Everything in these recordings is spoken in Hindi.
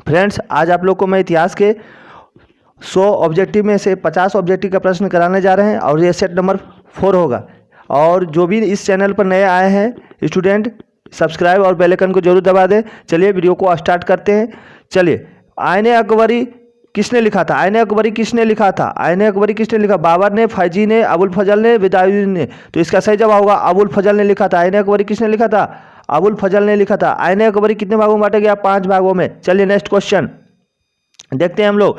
फ्रेंड्स, आज आप लोग को मैं इतिहास के 100 ऑब्जेक्टिव में से 50 ऑब्जेक्टिव का प्रश्न कराने जा रहे हैं और ये सेट नंबर 4 होगा। और जो भी इस चैनल पर नए आए हैं स्टूडेंट, सब्सक्राइब और बेल आइकन को जरूर दबा दें। चलिए वीडियो को स्टार्ट करते हैं। चलिए, आईने अकबरी किसने लिखा था? आईने अकबरी किसने लिखा था? आईने अकबरी किसने लिखा? बाबर ने, फैजी ने, अबुल फजल ने, विदायुद्दीन ने। तो इसका सही जवाब होगा अबुल फजल ने लिखा था। आईने अकबरी किसने लिखा था? अबुल फजल ने लिखा था। आईने अकबरी कितने भागों में बांटा गया? 5 भागों में। चलिए नेक्स्ट क्वेश्चन देखते हैं हम लोग।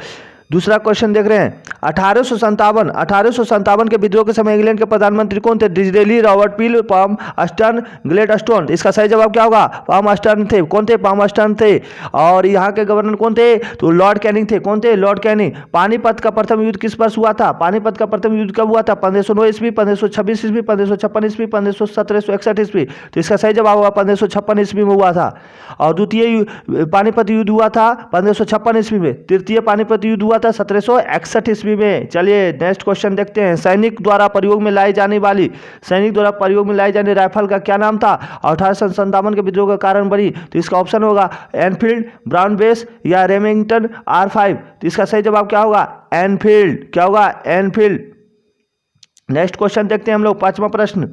दूसरा क्वेश्चन देख रहे हैं। 1857 के विद्रोह के समय इंग्लैंड के प्रधानमंत्री कौन थे? डिज़रेली, रॉबर्ट पील, पाल्मस्टन, ग्लैडस्टोन। इसका सही जवाब क्या होगा? पाल्मस्टन थे। कौन थे? पाल्मस्टन थे। और यहाँ के गवर्नर कौन थे? तो लॉर्ड कैनिंग थे। कौन थे? Lord Canning. पानीपत का प्रथम युद्ध किस वर्ष हुआ था? पानीपत का प्रथम युद्ध कब हुआ था? 1509 ईस्वी, 1526 ईस्वी, 1556 ईस्वी, 1761 ईस्वी। तो इसका सही जवाब होगा 1556 ईस्वी में हुआ था। और द्वितीय पानीपत युद्ध हुआ था 1556 ईस्वी में। तृतीय पानीपत युद्ध हुआ था 1761 ईस्वी में। चलिए नेक्स्ट क्वेश्चन देखते हैं। सैनिक द्वारा प्रयोग में लाई जाने राइफल का क्या नाम था? 1857 के विद्रोह का कारण बनी। तो इसका ऑप्शन होगा एनफील्ड, ब्राउन बेस या रेमिंगटन R5। तो इसका सही जवाब क्या होगा? एनफील्ड। क्या होगा? एनफील्ड। नेक्स्ट क्वेश्चन देखते हैं हम लोग। 5वां प्रश्न।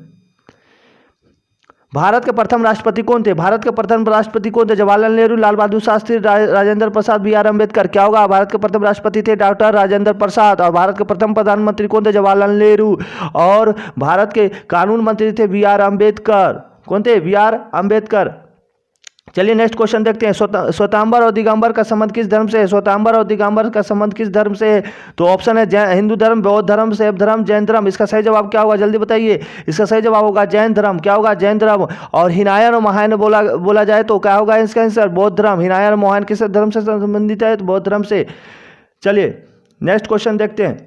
भारत के प्रथम राष्ट्रपति कौन थे? भारत के प्रथम राष्ट्रपति कौन थे? जवाहरलाल नेहरू, लाल बहादुर शास्त्री, राजेंद्र प्रसाद, BR अम्बेडकर। क्या होगा? भारत के प्रथम राष्ट्रपति थे डॉक्टर राजेंद्र प्रसाद। और भारत के प्रथम प्रधानमंत्री कौन थे? जवाहरलाल नेहरू। और भारत के कानून मंत्री थे BR अम्बेडकर। कौन थे? BR अम्बेडकर। चलिए नेक्स्ट क्वेश्चन देखते हैं। श्वेतांबर और दिगंबर का संबंध किस धर्म से है? श्वेतांबर और दिगंबर का संबंध किस धर्म से है? तो ऑप्शन है हिंदू धर्म, बौद्ध धर्म, शैव धर्म, जैन धर्म। इसका सही जवाब क्या होगा? जल्दी बताइए। इसका सही जवाब होगा जैन धर्म। क्या होगा? जैन धर्म। और हिनायन और महायान बोला जाए तो क्या होगा इसका आंसर? बौद्ध धर्म। हिनायन और महायान किस धर्म से संबंधित है? तो बौद्ध धर्म से। चलिए नेक्स्ट क्वेश्चन देखते हैं।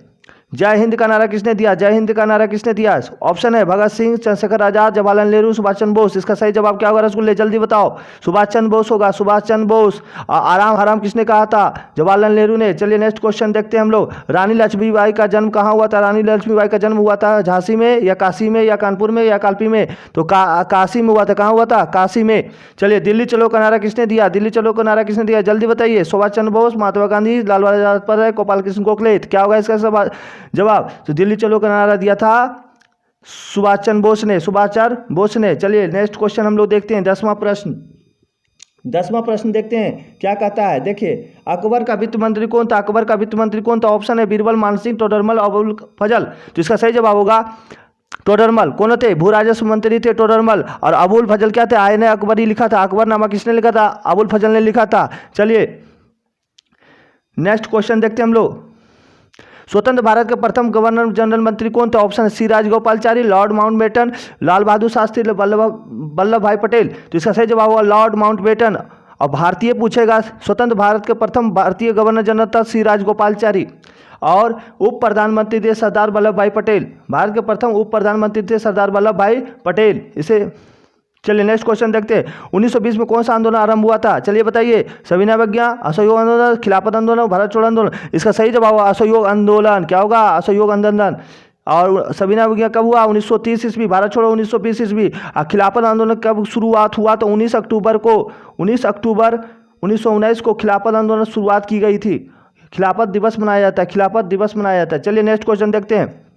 जय हिंद का नारा किसने दिया? जय हिंद का नारा किसने दिया? ऑप्शन है भगत सिंह, चंद्रशेखर आजाद, जवाहरलाल नेहरू, सुभाष चंद्र बोस। इसका सही जवाब क्या होगा रसगुल्ले? जल्दी बताओ। सुभाष चंद्र बोस होगा। सुभाष चंद्र बोस। आराम हराम किसने कहा था? जवाहरलाल नेहरू ने। चलिए नेक्स्ट क्वेश्चन देखते हैं हम लोग। रानी लक्ष्मीबाई का जन्म कहाँ हुआ था? रानी लक्ष्मीबाई का जन्म हुआ था झांसी में, या काशी में, या कानपुर में, या कालपी में? तो काशी में हुआ था। कहाँ हुआ था? काशी में। चलिए, दिल्ली चलो का नारा किसने दिया? दिल्ली चलो का नारा किसने दिया? जल्दी बताइए। सुभाष चंद्र बोस, महात्मा गांधी, लाल बहादुर शास्त्री, गोपाल कृष्ण गोखले। क्या होगा इसका जवाब? तो दिल्ली चलो का नारा दिया था सुभाष चंद्र बोस ने। सुभाष चंद्र बोस ने। चलिए नेक्स्ट क्वेश्चन हम लोग देखते हैं। 10वां प्रश्न देखते हैं क्या कहता है। देखिए, अकबर का वित्त मंत्री कौन था? अकबर का वित्त मंत्री कौन था? ऑप्शन है बीरबल, मानसिंह, टोडरमल, अबुल फजल। तो इसका सही जवाब होगा टोडरमल। कौन थे? भू राजस्व मंत्री थे टोडरमल। और अबुल फजल क्या थे? आईने अकबरी लिखा था। अकबरनामा किसने लिखा था? अबुल फजल ने लिखा था। चलिए नेक्स्ट क्वेश्चन देखते हैं हम लोग। स्वतंत्र भारत के प्रथम गवर्नर जनरल मंत्री कौन थे? Option C Rajagopalachari, Lord Mountbatten, Lal Bahadur Shastri, Vallabh Bhai Patel. तो इसका सही जवाब होगा लॉर्ड माउंटबेटन। और भारतीय पूछेगा, स्वतंत्र भारत के प्रथम भारतीय गवर्नर जनरल था सी राजगोपालाचारी। और उप प्रधानमंत्री थे सरदार वल्लभ भाई पटेल। भारत के प्रथम उप प्रधानमंत्री थे सरदार वल्लभ भाई पटेल। इसे चलिए नेक्स्ट क्वेश्चन देखते हैं। 1920 में कौन सा आंदोलन आरंभ हुआ था? चलिए बताइए। सविनय अवज्ञा, असहयोग आंदोलन, खिलाफत आंदोलन, भारत छोड़ो आंदोलन। इसका सही जवाब होगा असहयोग आंदोलन। क्या होगा? असहयोग आंदोलन। और सविनय अवज्ञा कब हुआ? 1930 ईस्वी। भारत छोड़ो 1920 ईस्वी। खिलाफत आंदोलन कब शुरुआत हुआ? तो 19 अक्टूबर 1919 को खिलाफत आंदोलन शुरुआत की गई थी। खिलाफत दिवस मनाया जाता है। खिलाफत दिवस मनाया जाता है। चलिए नेक्स्ट क्वेश्चन देखते हैं।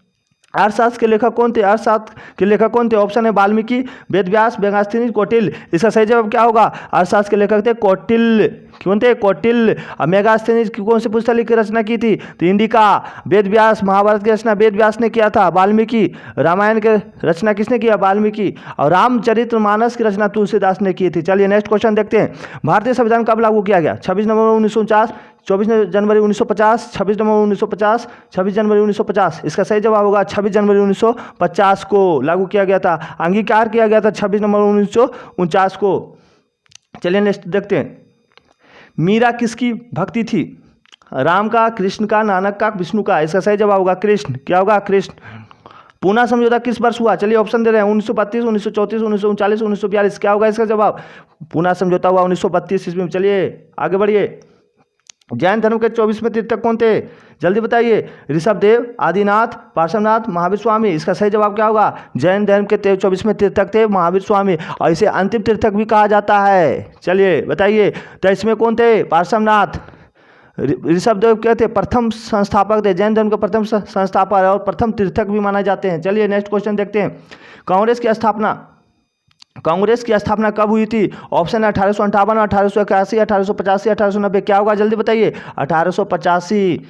अर्थशास्त्र के लेखक कौन थे? अर्थशास्त्र के लेखक कौन थे? ऑप्शन है वाल्मीकि, वेदव्यास, मेगास्थनीज, कौटिल्य। इसका सही जवाब क्या होगा? अर्थशास्त्र के लेखक थे कौटिल्य। कौन थे? कौटिल्य। और मेगास्थनीज की कौन सी पुस्तक की रचना की थी? तो इंडिका। वेदव्यास, महाभारत की रचना वेदव्यास ने किया था। वाल्मीकि। रामायण की रचना किसने किया? वाल्मीकि। और रामचरितमानस की रचना तुलसीदास ने की थी। चलिए नेक्स्ट क्वेश्चन देखते हैं। भारतीय संविधान कब लागू किया गया? 26 नवंबर 1949, 24 जनवरी 1950, 26 नवंबर 1950, 26 जनवरी 1950। इसका सही जवाब होगा 26 जनवरी 1950 को लागू किया गया था। अंगीकार किया गया था 26 नवंबर 1949 को। चलिए नेक्स्ट देखते हैं। मीरा किसकी भक्ति थी? राम का, कृष्ण का, नानक का, विष्णु का। इसका सही जवाब होगा कृष्ण। क्या होगा? कृष्ण। पूना समझौता किस वर्ष हुआ? चलिए ऑप्शन दे रहे हैं। 1932, 1934, 1939, 1942। क्या होगा इसका जवाब? पूना समझौता हुआ 1932 ईस्वी में। चलिए आगे बढ़िए। जैन धर्म के 24वें तीर्थक कौन थे? जल्दी बताइए। ऋषभदेव, आदिनाथ, पार्श्वनाथ, महावीर स्वामी। इसका सही जवाब क्या होगा? जैन धर्म के 24वें तीर्थक थे महावीर स्वामी, और इसे अंतिम तीर्थक भी कहा जाता है। चलिए बताइए, 23वें कौन थे? पार्श्वनाथ। ऋषभदेव क्या थे? प्रथम संस्थापक थे, जैन धर्म के प्रथम संस्थापक और प्रथम तीर्थक भी माने जाते हैं। चलिए नेक्स्ट क्वेश्चन देखते हैं। कांग्रेस की स्थापना कब हुई थी? ऑप्शन है 1858, 1881, 1885, 1890। क्या होगा? जल्दी बताइए। 1885।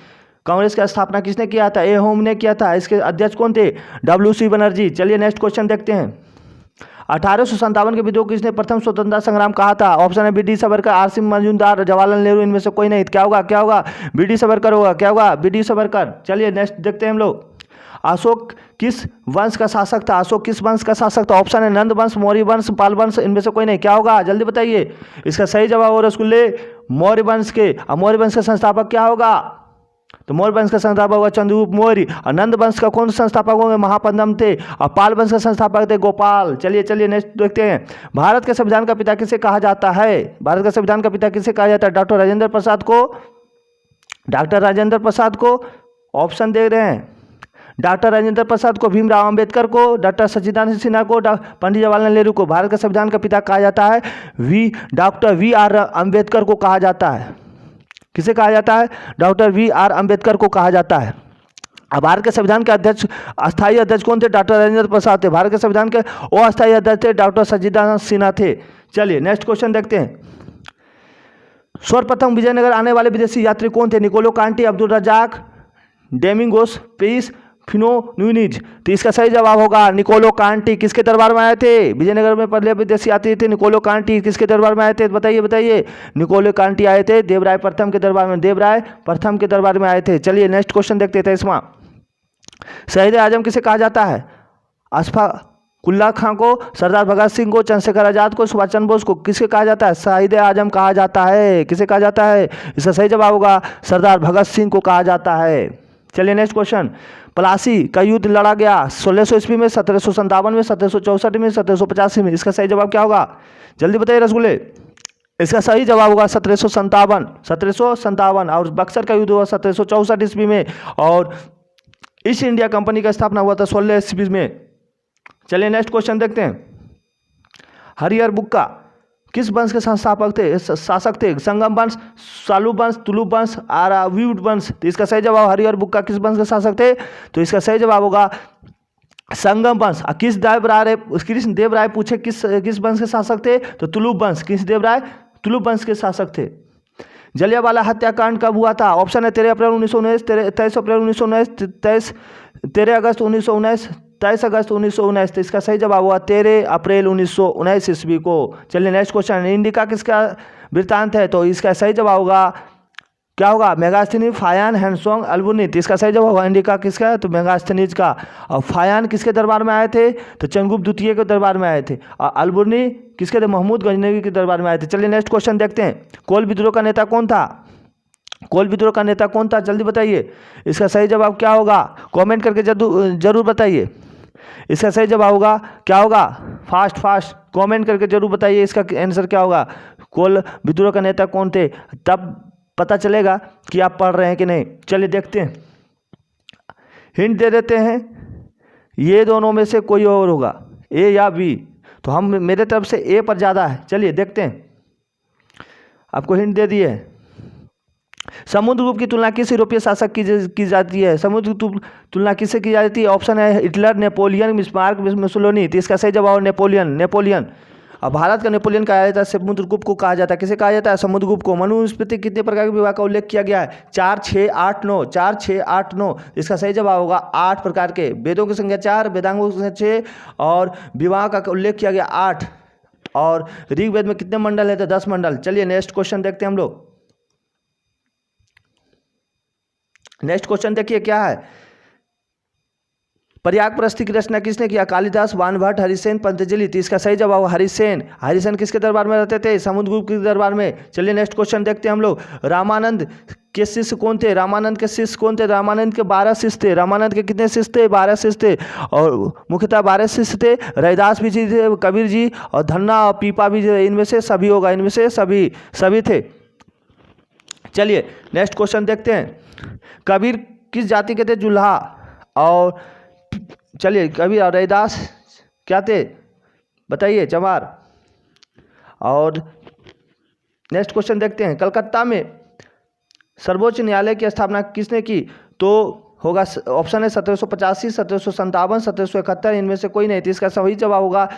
कांग्रेस की स्थापना किसने किया था? ए होम ने किया था। इसके अध्यक्ष कौन थे? WC बनर्जी। चलिए नेक्स्ट क्वेश्चन देखते हैं। 1857 के विद्रोह किसने प्रथम स्वतंत्रता संग्राम कहा था? ऑप्शन है BD सावरकर, RC मजूमदार, जवाहरलाल नेहरू। इनमें से कोई नहीं। क्या होगा? क्या होगा? BD सावरकर होगा। क्या होगा? BD सावरकर। चलिए नेक्स्ट देखते हैं हम लोग। अशोक किस वंश का शासक था? अशोक किस वंश का शासक था? ऑप्शन है नंद वंश, मौर्य वंश, पाल वंश। इनमें से कोई नहीं। क्या होगा? जल्दी बताइए। इसका सही जवाब हो रसगुल्ले मौर्य वंश के। और मौर्य वंश का संस्थापक क्या होगा? तो मौर्य वंश का संस्थापक होगा चंद्रगुप्त मौर्य। और नंद वंश का कौन संस्थापक होंगे? महापद्म थे। और पाल वंश का संस्थापक थे गोपाल। चलिए नेक्स्ट देखते हैं। भारत के संविधान का पिता किसे कहा जाता है? भारत का संविधान का पिता किसे कहा जाता है? डॉक्टर राजेंद्र प्रसाद को ऑप्शन दे रहे हैं। डॉक्टर राजेंद्र प्रसाद को, भीमराव अंबेडकर को, डॉक्टर सच्चिदानंद सिन्हा को, पंडित जवाहरलाल नेहरू को। भारत के संविधान का पिता कहा जाता है डॉक्टर VR अंबेडकर को कहा जाता है। किसे कहा जाता है? डॉक्टर VR अंबेडकर को कहा जाता है। अब भारत के संविधान के अध्यक्ष, अस्थायी अध्यक्ष कौन थे? डॉक्टर राजेंद्र प्रसाद थे। भारत के संविधान के अस्थायी अध्यक्ष थे डॉक्टर सच्चिदानंद सिन्हा थे। चलिए नेक्स्ट क्वेश्चन देखते हैं। सर्वप्रथम विजयनगर आने वाले विदेशी यात्री कौन थे? Niccolo Conti, Abdul Razzaq, Domingos Paes, Fernao Nuniz. तो इसका सही जवाब होगा निकोलो कांटी। किसके दरबार में आए थे? विजयनगर में पहले विदेशी यात्री थे निकोलो कांटी। किसके दरबार में आए थे? बताइए। निकोलो कांटी आए थे देवराय प्रथम के दरबार में आए थे। चलिए नेक्स्ट क्वेश्चन देखते हैं। 23वां, शहीद आजम किसे कहा जाता है? अशफाकुल्लाह खां को, सरदार भगत सिंह को, चंद्रशेखर आजाद को, सुभाष चंद्र बोस को। किसके कहा जाता है? शहीद आजम कहा जाता है। किसे कहा जाता है? इसका सही जवाब होगा सरदार भगत सिंह को कहा जाता है। चलिए नेक्स्ट क्वेश्चन। प्लासी का युद्ध लड़ा गया 1600 ईस्वी में, 1757 में, 1764 में, 1785 में। इसका सही जवाब क्या होगा? जल्दी बताइए रसगुल्ले। इसका सही जवाब होगा 1757। और बक्सर का युद्ध हुआ 1764 ईस्वी में। और ईस्ट इंडिया कंपनी का स्थापना हुआ था 16 ईस्वी में। चलिए नेक्स्ट क्वेश्चन देखते हैं। हरिहर बुक्का किस वंश के संस्थापक थे, शासक थे? संगम वंश, सालू वंश, तुलुप वंश, आराव्यूड वंश। तो इसका सही जवाब, हरिहर बुक्का किस वंश के शासक थे? तो इसका सही जवाब होगा संगम वंश। कृष्णदेव राय पूछे किस वंश के शासक थे? तो तुलुप वंश। कृष्णदेव राय तुलुप वंश के शासक थे। जलियांवाला हत्याकांड कब हुआ था? ऑप्शन है 13 अप्रैल 1919, 23 अप्रैल 1919, 13 अगस्त 1919, 23 अगस्त 1919। तो इसका सही जवाब हुआ 13 अप्रैल 1919 ईस्वी को। चलिए नेक्स्ट क्वेश्चन। इंडिका किसका वृत्तांत है? तो इसका सही जवाब होगा क्या होगा? मेगास्थनीज, फायान, हैंसोंग, अल्बुर्नी। तो इसका सही जवाब होगा इंडिका किसका है? तो मेगास्थनीज का। और फायान किसके दरबार में आए थे? तो चंद्रगुप्त द्वितीय के दरबार में आए थे। और अल्बुर्नी किसके थे? महमूद गजनवी के दरबार में आए थे। चलिए नेक्स्ट क्वेश्चन देखते हैं। कोल विद्रोह का नेता कौन था? जल्दी बताइए। इसका सही जवाब क्या होगा? कमेंट करके जरूर बताइए। इसका सही जवाब होगा क्या होगा? फास्ट कमेंट करके जरूर बताइए इसका आंसर क्या होगा। कोल विद्रोह का नेता कौन थे? तब पता चलेगा कि आप पढ़ रहे हैं कि नहीं। चलिए देखते हैं। हिंट दे देते हैं, ये दोनों में से कोई और होगा, ए या बी। तो हम मेरे तरफ से ए पर ज़्यादा है। चलिए देखते हैं। आपको हिंट दे दिए। समुद्रगुप्त की तुलना किस यूरोपीय शासक की जाती है? समुद्रगुप्त की तुलना किससे की जाती है? ऑप्शन है हिटलर, नेपोलियन, बिस्मार्क, मुसोलिनी। तो इसका सही जवाब नेपोलियन। अब भारत का नेपोलियन कहा जाता है, समुद्रगुप्त को कहा जाता है। किसे कहा जाता है? समुद्रगुप्त को। मनुस्मृति कितने प्रकार के विवाह का उल्लेख किया गया है? 4, 6, 8, 9। 4, 6, 8, 9। इसका सही जवाब होगा 8 प्रकार के। वेदों की संख्या 4, वेदांगों की संख्या 6 और विवाह का उल्लेख किया गया 8। और ऋग्वेद में कितने मंडल है? तो 10 मंडल। चलिए नेक्स्ट क्वेश्चन देखते हैं हम लोग। नेक्स्ट क्वेश्चन देखिए क्या है। प्रयाग प्रस्थि की रचना किसने किया? कालिदास, वानभट्ट, हरिसेन, पतंजलि। तो इसका सही जवाब हरिसेन किसके दरबार में रहते थे? समुद्रगुप्त के दरबार में। चलिए नेक्स्ट क्वेश्चन देखते हैं हम लोग। रामानंद के शिष्य कौन थे? रामानंद के 12 शिष्य थे। रामानंद के कितने शिष्य थे? 12 शिष्य थे। और मुख्यतः 12 शिष्य थे। रैदास भी जी थे, कबीर जी और धन्ना और पीपा भी। इनमें से सभी होगा, इनमें से सभी थे। चलिए नेक्स्ट क्वेश्चन देखते हैं। कबीर किस जाति के थे? जुल्हा। और चलिए कबीर और रैदास क्या थे? बताइए, चमार। और नेक्स्ट क्वेश्चन देखते हैं। कलकत्ता में सर्वोच्च न्यायालय की स्थापना किसने की? तो होगा ऑप्शन है 1785, 1757, 1771, इनमें से कोई नहीं। तो इसका सही जवाब होगा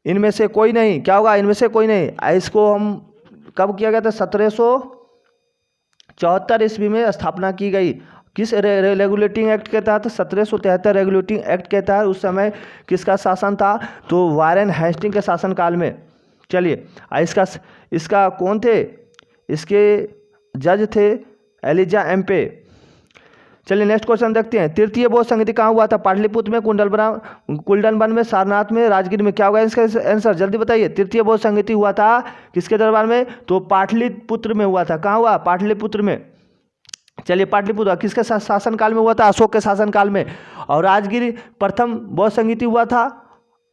इनमें से कोई नहीं। क्या होगा? इनमें से कोई नहीं। इसको हम कब किया गया था? 1774 ईस्वी में स्थापना की गई। किस रेगुलेटिंग एक्ट के तहत? 1773 रेगुलेटिंग एक्ट के तहत। उस समय किसका शासन था? तो वारेन हेस्टिंग के शासनकाल में। चलिए इसका कौन थे? इसके जज थे एलिजा एम्पे। चलिए नेक्स्ट क्वेश्चन देखते हैं। तृतीय बौद्ध संगति कहाँ हुआ था? पाटलिपुत्र में, कुंडलवन में, सारनाथ में, राजगीर में। क्या होगा इसका आंसर? जल्दी बताइए। तृतीय बौद्ध संगति हुआ था किसके दरबार में? तो पाटलिपुत्र में हुआ था। कहाँ हुआ? पाटलिपुत्र में। चलिए पाटलिपुत्र किसके शासनकाल में हुआ था? अशोक के शासनकाल में। और राजगीर प्रथम बौद्ध संगति हुआ था,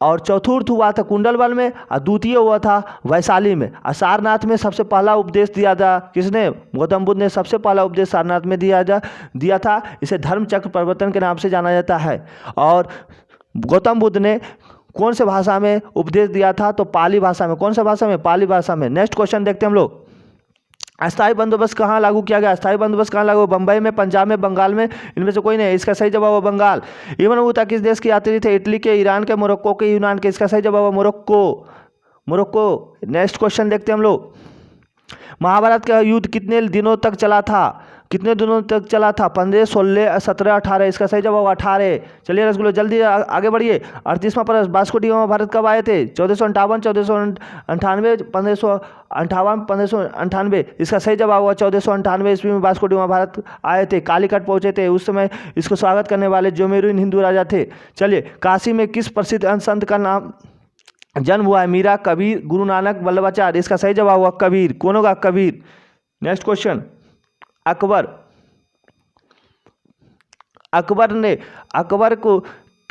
और चतुर्थ हुआ था कुंडलवन में, और द्वितीय हुआ था वैशाली में। और सारनाथ में सबसे पहला उपदेश दिया था किसने? गौतम बुद्ध ने सबसे पहला उपदेश सारनाथ में दिया था। इसे धर्म चक्र प्रवर्तन के नाम से जाना जाता है। और गौतम बुद्ध ने कौन से भाषा में उपदेश दिया था? तो पाली भाषा में। कौन सा भाषा में? पाली भाषा में। नेक्स्ट क्वेश्चन देखते हैं हम लोग। अस्थायी बंदोबस्त कहाँ लागू किया गया? अस्थायी बंदोबस्त कहाँ लागू? बम्बई में, पंजाब में, बंगाल में, इनमें से कोई नहीं। इसका सही जवाब है बंगाल। इब्न बतूता किस देश की यात्री थे? इटली के, ईरान के, मोरक्को के, यूनान के। इसका सही जवाब है मोरक्को। नेक्स्ट क्वेश्चन देखते हैं हम लोग। महाभारत का युद्ध कितने दिनों तक चला था? 15, 16, 17, 18। इसका सही जवाब 18। चलिए रसगुल्लो जल्दी आगे बढ़िए। 38वां प्रश्न। वास्को डी गामा भारत कब आए थे? 1458, 1498, 1558, 1598। इसका सही जवाब हुआ 1498 ईस्वी में वास्को डी गामा भारत आए थे। कालीकट पहुंचे थे। उस समय इसको स्वागत करने वाले जोमेरुइन हिंदू राजा थे। चलिए काशी में किस प्रसिद्ध संत का नाम जन्म हुआ है? मीरा, कबीर, गुरु नानक, वल्लभाचार्य। इसका सही जवाब हुआ कबीर। कौन होगा? कबीर। Next question. अकबर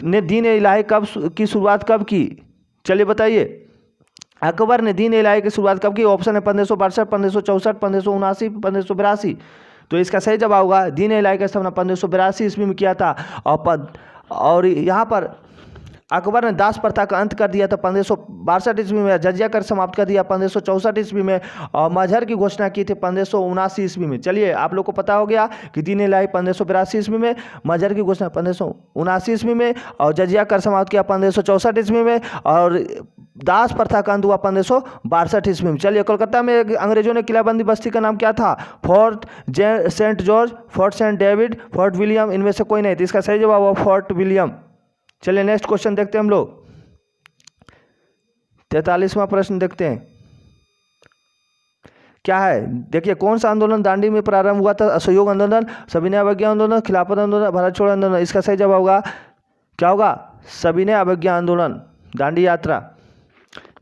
ने दीन इलाही की शुरुआत कब की? चलिए बताइए। अकबर ने दीन इलाही की शुरुआत कब की? ऑप्शन है 1562, 1564, 1579, 1582। तो इसका सही जवाब होगा दीन इलाही का स्थापना 1582 ईस्वी में किया था। और यहाँ पर अकबर ने दास प्रथा का अंत कर दिया था 1562 ईस्वी में। जजिया कर समाप्त कर दिया 1564 ईस्वी में। और मजहर की घोषणा की थी 1579 ईस्वी में। चलिए आप लोग को पता हो गया कि दीन इलाही 1582 ईस्वी में, मजहर की घोषणा 1579 ईस्वी में, और जजिया कर समाप्त किया 1564 ईस्वी में, और दास प्रथा का अंत हुआ 1562 ईस्वी में। चलिए कोलकाता में अंग्रेजों ने किलाबंदी बस्ती का नाम क्या था? Fort Saint George, Fort Saint David, Fort William. इनमें से कोई नहीं। तो इसका सही जवाब हुआ फोर्ट विलियम। चलिए नेक्स्ट क्वेश्चन देखते हैं हम लोग। 43वां प्रश्न देखते हैं क्या है। देखिए कौन सा आंदोलन दांडी में प्रारंभ हुआ था? असहयोग आंदोलन, सविनय अवज्ञा आंदोलन, खिलाफत आंदोलन, भारत छोड़ो आंदोलन। इसका सही जवाब होगा क्या होगा? सविनय अवज्ञा आंदोलन, दांडी यात्रा।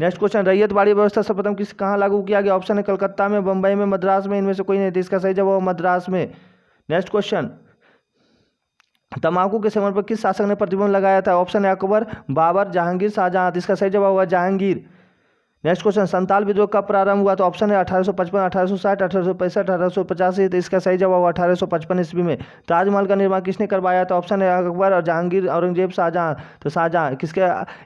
Next question. रैयतवाड़ी व्यवस्था सर्वप्रथम कहाँ लागू किया गया? ऑप्शन है कलकत्ता में, बंबई में, मद्रास में। इनमें से कोई नहीं। तो इसका सही जवाब मद्रास में। Next question. तंबाकू के सेवन पर किस शासक ने प्रतिबंध लगाया था? ऑप्शन है अकबर, बाबर, जहांगीर, शाहजहां। इसका सही जवाब होगा जहांगीर। Next question. संताल विद्रोह कब प्रारंभ हुआ? तो ऑप्शन है 1855, 1860, 1865, 1885। तो इसका सही जवाब हुआ 1855 ईस्वी में। ताजमहल का निर्माण किसने करवाया था? ऑप्शन है अकबर, और जहांगीर, औरंगजेब, शाहजहां। तो शाहजहां किसके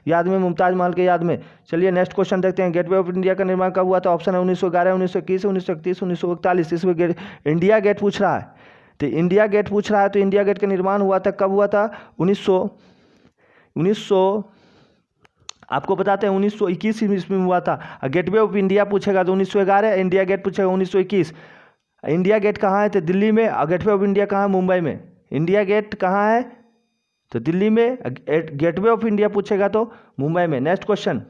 याद में? मुमताज महल के याद में। चलिए नेक्स्ट क्वेश्चन देखते हैं। गेटवे ऑफ इंडिया का निर्माण कब हुआ था? ऑप्शन है 1911, 1921, 1931, 1941। इसमें इंडिया गेट पूछ रहा है। तो इंडिया गेट पूछ रहा है, तो इंडिया गेट का निर्माण हुआ था कब हुआ था? 1900 आपको बताते हैं 1921 ईस्वी में हुआ था। गेटवे ऑफ इंडिया पूछेगा तो 1911, इंडिया गेट पूछेगा 1921। इंडिया गेट कहाँ है? तो दिल्ली में। और गेटवे ऑफ इंडिया कहाँ है? मुंबई में। इंडिया गेट कहाँ है? तो दिल्ली में। गेटवे ऑफ इंडिया पूछेगा तो मुंबई में। Next question.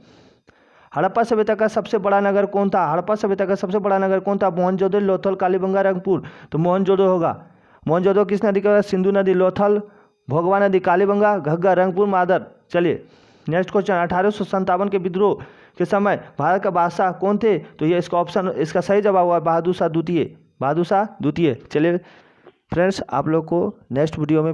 हड़प्पा सभ्यता का सबसे बड़ा नगर कौन था? हड़प्पा सभ्यता का सबसे बड़ा नगर कौन था? मोहनजोदड़ो, लोथल, कालीबंगा, रंगपुर। तो मोहनजोदड़ो होगा। मोहनजोदड़ो किस नदी का? सिंधु नदी, लोथल, भोगवा नदी, कालीबंगा, घग्गर, रंगपुर, मादर। चलिए नेक्स्ट क्वेश्चन। 1857 के विद्रोह के समय भारत का बादशाह कौन थे? तो ये इसका ऑप्शन, इसका सही जवाब हुआ बहादुर शाह द्वितीय। बहादुर शाह द्वितीय। चलिए फ्रेंड्स आप लोग को नेक्स्ट वीडियो में